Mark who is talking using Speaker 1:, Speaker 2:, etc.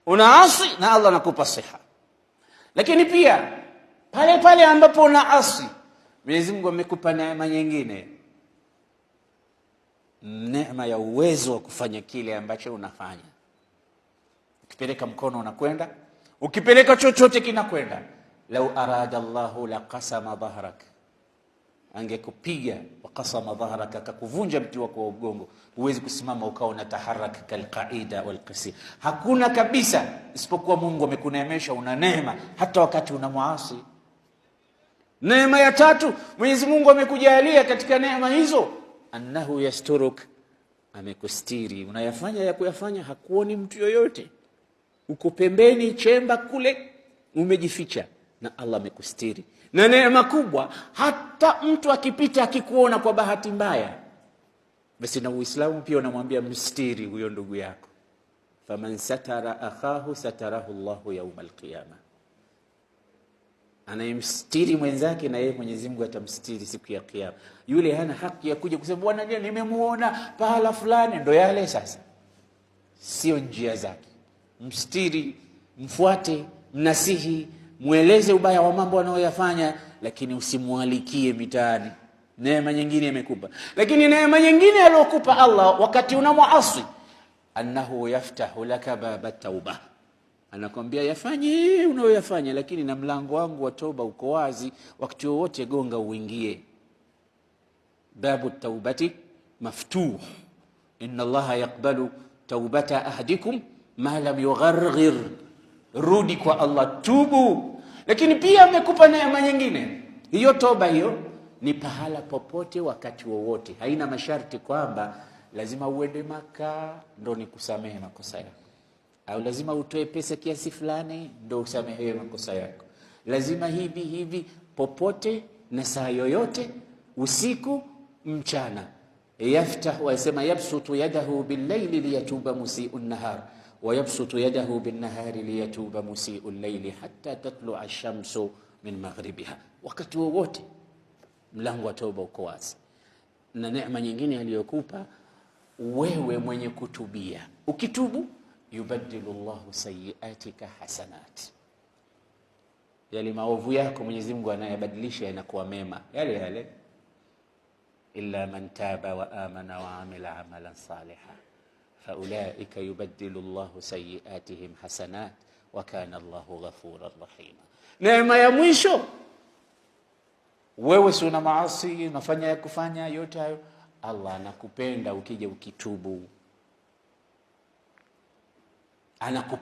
Speaker 1: unaasi na Allah anakupa siha. Lakini pia pale pale ambapo unaasi, Mwenyezi Mungu amekupa neema nyingine, neema ya uwezo wa kufanya kile ambacho unafanya. Ukipeleka mkono unakwenda, ukipeleka chochote kinakwenda. Lau arada Allahu laqasama dhahrak, angekupiga waqasama dhahrak, akakuvunja mti wako wa mgongo, huwezi kusimama ukawa unataharaka kalqaida walqasi. Hakuna kabisa, isipokuwa Mungu amekuneemesha, una neema hata wakati unamuasi. Neema ya tatu Mwenyezi Mungu amekujalia katika neema hizo, annahu yasturuk, amekustiri. Unayafanya ya kuyafanya, hakuoni mtu yoyote, uko pembeni chemba kule umejificha, na Allah amekustiri. Na neema kubwa, hata mtu akipita akikuona kwa bahati mbaya, basi na Uislamu pia unamwambia mstiri huyo ndugu yako. Faman satara akhahu satarahu Allahu yawm alqiyama, anayemstiri mwenzake na yeye Mwenyezi Mungu atamstiri siku ya kiyama. Yule hana haki ya kuja kusema bwana nimemuona pahala fulani, ndo yale sasa. Sio njia zake. Mstiri, mfuate, mnasihi, mueleze ubaya wa mambo anayoyafanya, lakini usimualikie mitaani. Neema nyingine imekupa. Lakini neema nyingine aliyokupa Allah wakati unamuasi, annahu yaftahu laka baba tauba, anakwambia yafanye unayoyafanya, lakini na mlango wangu wa toba uko wazi, wakati wote gonga uingie. Babu taubati maftuh, inna Allaha yaqbalu taubata ahadikum ma lam yugharghir, rudi kwa Allah, tubu. Lakini pia amekupa neema nyingine, hiyo toba hiyo ni pahala popote wakati wowote, haina masharti kwamba lazima uende Maka ndo nikusamehe makosa yako, au lazima utoe pesa kiasi fulani ndo usamehewe makosa yako. Lazima hivi popote na saa yoyote, usiku mchana. Yaftah wa yasema yabsutu yadahu bil-layli liyatuba musii'un nahar wa yabsutu yadahu bin-nahari liyatuba musii'ul layli hatta tatlu'a ash-shamsu min maghribiha. Wakati wowote mlango wa toba uko wazi. Na neema nyingine aliyokupa wewe mwenye kutubia, ukitubu yubaddilu Allahu sayyi'atika hasanat, yale maovu yako Mwenyezi Mungu anayabadilisha yanakuwa mema yale yale. Illa man taba wa amana wa amila amalan salihan faulaika yubaddilu Allahu sayyi'atihim hasanat wa kana Allahu ghafurar rahima. Neema ya mwisho, wewe si una maasi, unafanya ya kufanya yote hayo, Allah anakupenda ukija ukitubu, anakupenda.